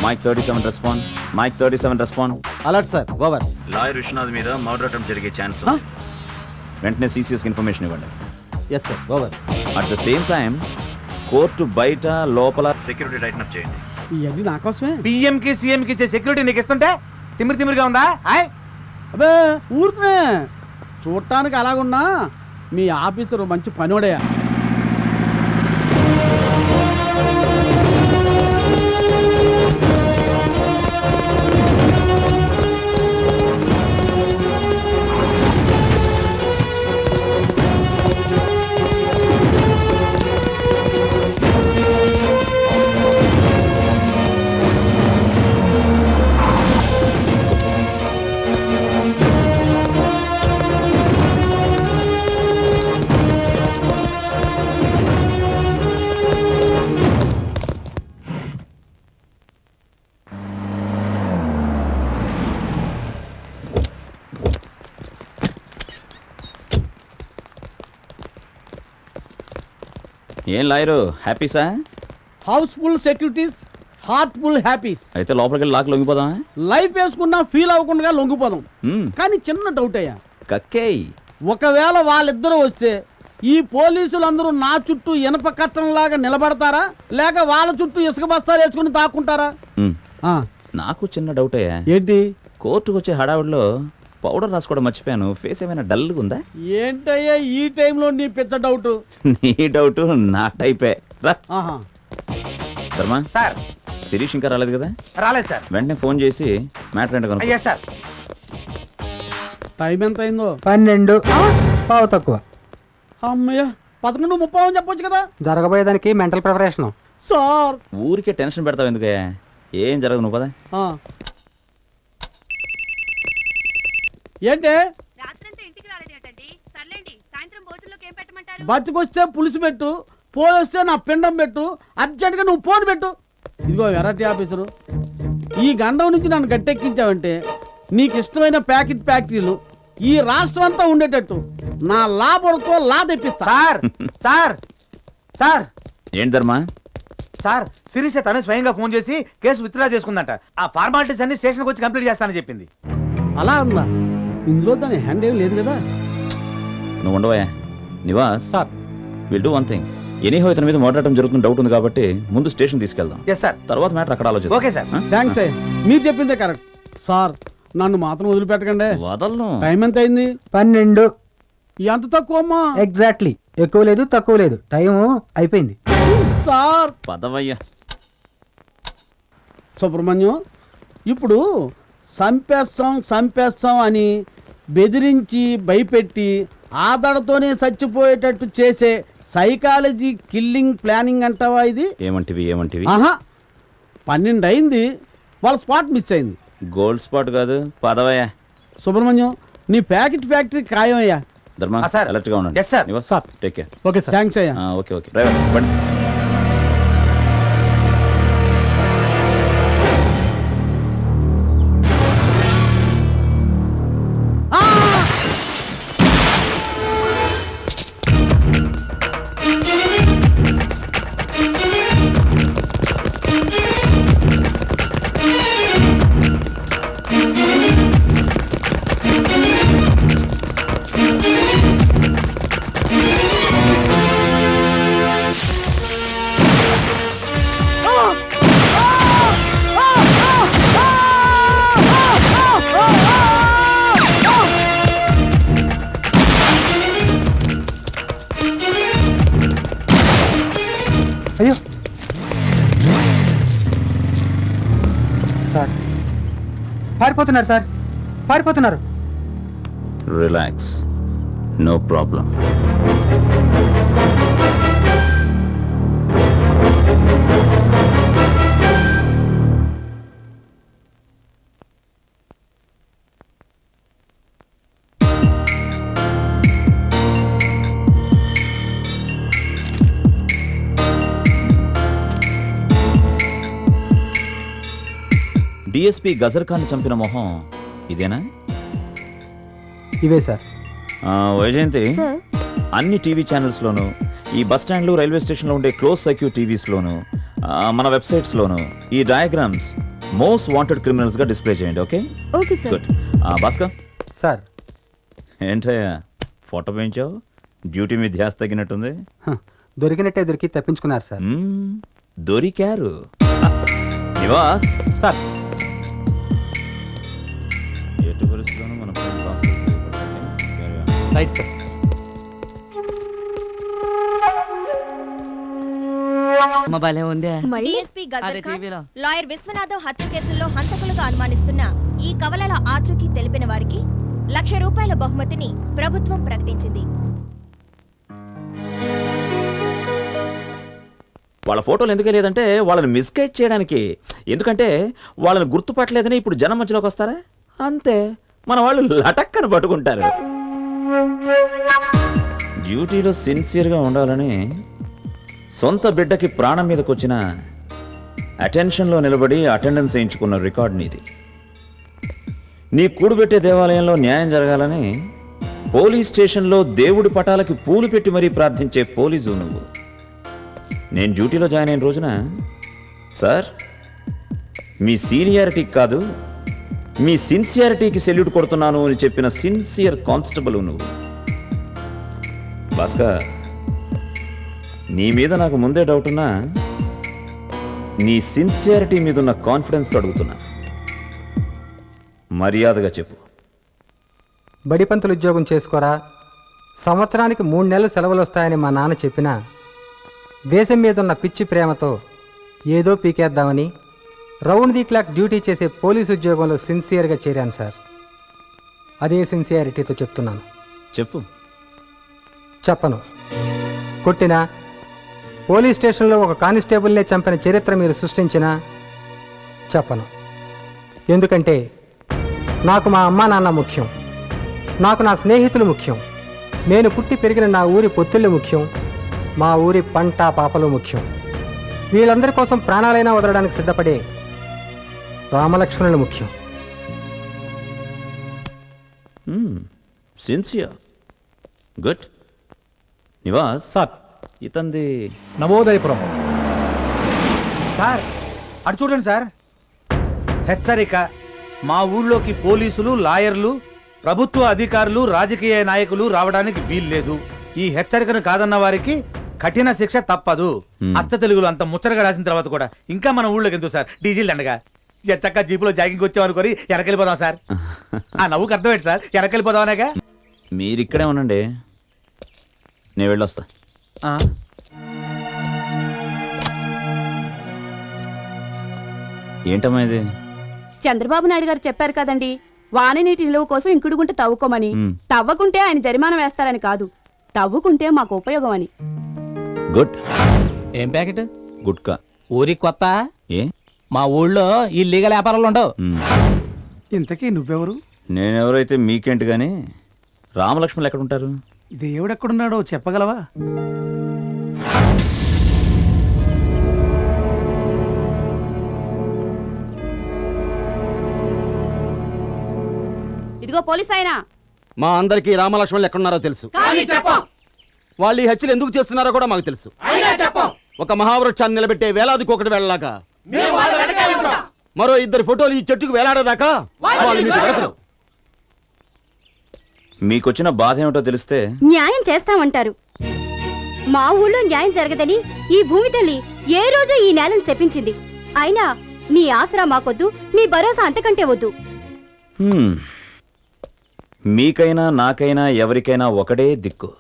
Mic 37 respond. Mike 37 respond. Alert sir, over. Lawyer Vishwanath మీద murder attempt జరిగే chance. వెంటనే సీసీఎస్కి ఇన్ఫర్మేషన్ ఇవ్వండి. Yes sir, over. At the same time court బయట లోపల సెక్యూరిటీ టైటన్ అప్ చేయండి. ఇవన్నీ నా కోసమే. పిఎం కి సీఎం కి ఇచ్చే సెక్యూరిటీ నీకు ఇస్తుంటే తిమిరిగా ఉందా? అబ్బే ఊరుకునే, చూడటానికి అలాగున్నా మీ ఆఫీసరు మంచి పనోడయా. ఏం లాయరు, హ్యాపీసా? Housefull securities, heartful happies. అయితే లోపలికి వెళ్ళి లాక్ లొంగిపోదామా? లైఫ్ వేసుకున్నా ఫీల్ అవ్వకుండా లొంగిపోదాం. కానీ చిన్న డౌట్ అయ్యా. కక్కేయ్. ఒకవేళ వాళ్ళిద్దరూ వస్తే ఈ పోలీసులందరూ నా చుట్టూ ఇనప కట్టంలాగా నిలబడతారా, లేక వాళ్ళ చుట్టూ ఇసుక బస్తాలు వేసుకుని తాక్కుంటారా? నాకు చిన్న డౌట్ అయ్యా. ఏంటి? కోర్టుకు వచ్చే హడావుడిలో పౌడర్ రాసుకోవడం మర్చిపోయాను. ఫేస్ ఏమైనా డల్గా ఉందా? ఏంటయ్యా ఈ టైంలో నీ పెద్ద డౌట్? నీ డౌట్ నా టైపే. రా ధర్మా. సార్, శిరీష్ ఇంకా రాలేదు కదా? రాలేదు సార్. వెంటనే ఫోన్ చేసి మ్యాటర్ ఏంటో కనుక్కో. అయ్యా సార్. టైం ఎంత అయిందో? 12 పావు తక్కువ. అమ్మయ్య, 11:30 అని చెప్పొచ్చు కదా. జరగబోయేదానికి మెంటల్ ప్రిపరేషన్. సార్ ఊరికే టెన్షన్ పెడతావు ఎందుకే? ఏం జరగదు, నువ్వు పదా. ఏంటి బతికొస్తే పులుసు పెట్టు, పోయొస్తే నా పిండం పెట్టు, అర్జెంట్గా నువ్వు ఫోన్ పెట్టు. ఇదిగో వెరైటీ ఆఫీసరు, ఈ గండం నుంచి నన్ను గట్టెక్కించావంటే నీకు ఇష్టమైన ప్యాకెట్ ఫ్యాక్టరీలు ఈ రాష్ట్రం అంతా ఉండేటట్టు నా లాభంతో లా తెప్పిస్తా. Sir sir sir. ఏంటి ధర్మా? సార్, శిరీష తను స్వయంగా ఫోన్ చేసి కేసు విత్డ్రా చేసుకుందంట. ఆ ఫార్మాలిటీస్ అన్ని స్టేషన్కి వచ్చి కంప్లీట్ చేస్తానని చెప్పింది. అలా ఉందా? ఇందులో దాని హ్యాండ్ ఏం లేదు కదా. నువ్వు ఉండవా Nivas? Sir, will do one thing. Anyhow ఇతని మీద మాట్లాడటం జరుగుతున్న డౌట్ ఉంది కాబట్టి ముందు స్టేషన్ తీసుకెళ్దాం. Yes sir. తర్వాత మ్యాటర్ అక్కడ ఆలోచిద్దాం. Okay sir. థ్యాంక్స్ అయ్యా, మీరు చెప్పిందే కరెక్ట్. సార్, నన్ను మాత్రం వదిలిపెట్టకండి. వదలను. టైం ఎంత అయింది? 12. ఎంత తక్కువ అమ్మా? ఎగ్జాక్ట్లీ. ఎక్కువ లేదు తక్కువ లేదు, టైం అయిపోయింది. సార్ పదవయ్యా. సుబ్రహ్మణ్యం, ఇప్పుడు సంపేస్తాం అని బెదిరించి భయపెట్టి ఆదడతోనే చచ్చిపోయేటట్టు చేసే సైకాలజీ కిల్లింగ్ ప్లానింగ్ అంటావా ఇది? ఏమంటివి? ఆహా, 12 అయింది, వాళ్ళ స్పాట్ మిస్ అయింది. గోల్డ్ స్పాట్ కాదు, పదవయ్యా. సుబ్రహ్మణ్యం, నీ ప్యాకెట్ ఫ్యాక్టరీ ఖాయం అయ్యా. ధర్మా, అలర్ట్ గా ఉండండి. Yes sir. Nivas, take care. Okay sir. Thanks అయ్యా. ఓకే డ్రైవర్ బండి. అయ్యో సార్, పారిపోతున్నారు సార్, పారిపోతున్నారు. Relax, no problem. DSP Gajar Khan చంపిన మొహం ఇదేనా? ఇవే సార్. వైజయంతి, అన్ని టీవీ ఛానల్స్లోను, ఈ బస్ స్టాండ్లు రైల్వే స్టేషన్లో ఉండే క్లోజ్ సర్క్యూట్ టీవీస్లోను, మన వెబ్సైట్స్లోను ఈ డయాగ్రామ్స్ మోస్ట్ వాంటెడ్ క్రిమినల్స్ గా డిస్ప్లే చేయండి. Okay okay sir. Good. Bhaskar sir ఏంటయ్యా ఫోటో పెంచావు? డ్యూటీ మీద ధ్యాస తగ్గినట్టుంది. దొరికినట్టే దొరికి తప్పించుకున్నారు సార్. దొరికారు. నివాస్ సార్ ఎటు పరిస్థితుల్లోనూ మన friend భాస్కర్ కి carry on. Right sir. Mobile ఉందే డిఎస్పీ గజల్ అదే ఖాన్, టీవీలో. లాయర్ విశ్వనాథం హత్య కేసుల్లో హంతకులుగా అనుమానిస్తున్న ఈ కవలల ఆచూకీ తెలిపిన వారికి ₹1,00,000 బహుమతిని ప్రభుత్వం ప్రకటించింది. వాళ్ళ ఫోటోలు ఎందుకే లేదంటే వాళ్ళని మిస్గైడ్ చేయడానికి. ఎందుకంటే వాళ్ళని గుర్తుపట్టలేదని ఇప్పుడు జనం మధ్యలోకి వస్తారా? అంతే, మన వాళ్ళు లటక్కను పట్టుకుంటారు. డ్యూటీలో సిన్సియర్గా ఉండాలని సొంత బిడ్డకి ప్రాణం మీదకి వచ్చిన అటెన్షన్లో నిలబడి అటెండెన్స్ వేయించుకున్న రికార్డ్ నీది. నీ కూడుబెట్టే దేవాలయంలో న్యాయం జరగాలని పోలీస్ స్టేషన్లో దేవుడి పటాలకి పూలు పెట్టి మరీ ప్రార్థించే పోలీసు నువ్వు. నేను డ్యూటీలో జాయిన్ అయిన రోజున, సార్ మీ సీనియారిటీకి కాదు మీ సిన్సియారిటీకి సెల్యూట్ కొడుతున్నాను అని చెప్పిన సిన్సియర్ కానిస్టేబుల్ నువ్వు. భాస్కర్, నీ మీద నాకు ముందే డౌట్ ఉన్నా నీ సిన్సియారిటీ మీద ఉన్న కాన్ఫిడెన్స్ అడుగుతున్నా. మర్యాదగా చెప్పు. బడిపంతులు ఉద్యోగం చేసుకోరా, సంవత్సరానికి 3 నెలలు సెలవులు వస్తాయని మా నాన్న చెప్పినా దేశం మీద ఉన్న పిచ్చి ప్రేమతో ఏదో పీకేద్దామని రౌండ్ ది క్లాక్ డ్యూటీ చేసే పోలీసు ఉద్యోగంలో సిన్సియర్గా చేరాను సార్. అదే సిన్సియారిటీతో చెప్తున్నాను. చెప్పు. చెప్పను. కొట్టినా, పోలీస్ స్టేషన్లో ఒక కానిస్టేబుల్నే చంపిన చరిత్ర మీరు సృష్టించినా చెప్పను. ఎందుకంటే నాకు మా అమ్మా నాన్న ముఖ్యం, నాకు నా స్నేహితులు ముఖ్యం, నేను పుట్టి పెరిగిన నా ఊరి పొత్తిళ్ళు ముఖ్యం, మా ఊరి పంట పాపలు ముఖ్యం. వీళ్ళందరి కోసం ప్రాణాలైనా వదలడానికి సిద్ధపడే రామలక్ష్మణులు ముఖ్యం. సిన్సియర్. గుడ్. నివాస్ సార్ ఇతంది నవోదయపురం. సార్ అటు చూడండి సార్. హెచ్చరిక, మా ఊళ్ళోకి పోలీసులు, లాయర్లు, ప్రభుత్వ అధికారులు, రాజకీయ నాయకులు రావడానికి వీల్లేదు. ఈ హెచ్చరికను కాదన్న వారికి కఠిన శిక్ష తప్పదు. అచ్చ తెలుగులో అంత ముచ్చటగా రాసిన తర్వాత కూడా ఇంకా మన ఊళ్ళోకి ఎందుకు సార్ డీజిల్ దండగా? చక్క జీపులో జాగింగ్ వచ్చామనుకొని వెనకెళ్ళిపోదాం సార్. ఆ నవ్వుకి అర్థమేంటి సార్? వెనకెళ్ళిపోదామనేగా. మీరిక్కడే ఉండండి, నేను వెళ్ళొస్తా. ఏంటమ్మా ఇది? చంద్రబాబు నాయుడు గారు చెప్పారు కదండి, వాన నీటి నిలువ కోసం ఇంకుడు గుంట తవ్వుకోమని. తవ్వకుంటే ఆయన జరిమానా వేస్తారని కాదు, తవ్వుకుంటే మాకు ఉపయోగం అని. గుడ్. ఏం ప్యాకెట్? గుట్కా. ఊరికి కొత్త? ఏ, మా ఊళ్ళో ఈ లీగల్ వ్యాపారాలు ఉండవు. ఇంతకీ నువ్వెవరు? నేనెవరైతే మీకేంటి కానీ రామలక్ష్మణులు ఎక్కడ ఉంటారు? దేవుడు ఎక్కడున్నాడో చెప్పగలవా? ఇదిగో పోలీస్ ఆయన, మా అందరికీ రామలక్ష్మణులు ఎక్కడున్నారో తెలుసు. వాళ్ళు ఈ హత్యలు ఎందుకు చేస్తున్నారో కూడా మాకు తెలుసు. ఒక మహావృక్షాన్ని నిలబెట్టే వేలాదికి ఒకటి వెళ్ళలాగా మరో 2 ఫోటోలు ఈ చెట్టుకు వేలాడేదాకా వాళ్ళు మీకు దొరకరు. మీకొచ్చిన బాధ ఏమిటో తెలిస్తే న్యాయం చేస్తామంటారు. మా ఊళ్ళో న్యాయం జరగదని ఈ భూమి తల్లి ఏ రోజు ఈ నేలను చెప్పించింది. అయినా మీ ఆసరా మాకొద్దు, మీ భరోసా అంతకంటే వద్దు. మీకైనా నాకైనా ఎవరికైనా ఒకడే దిక్కు.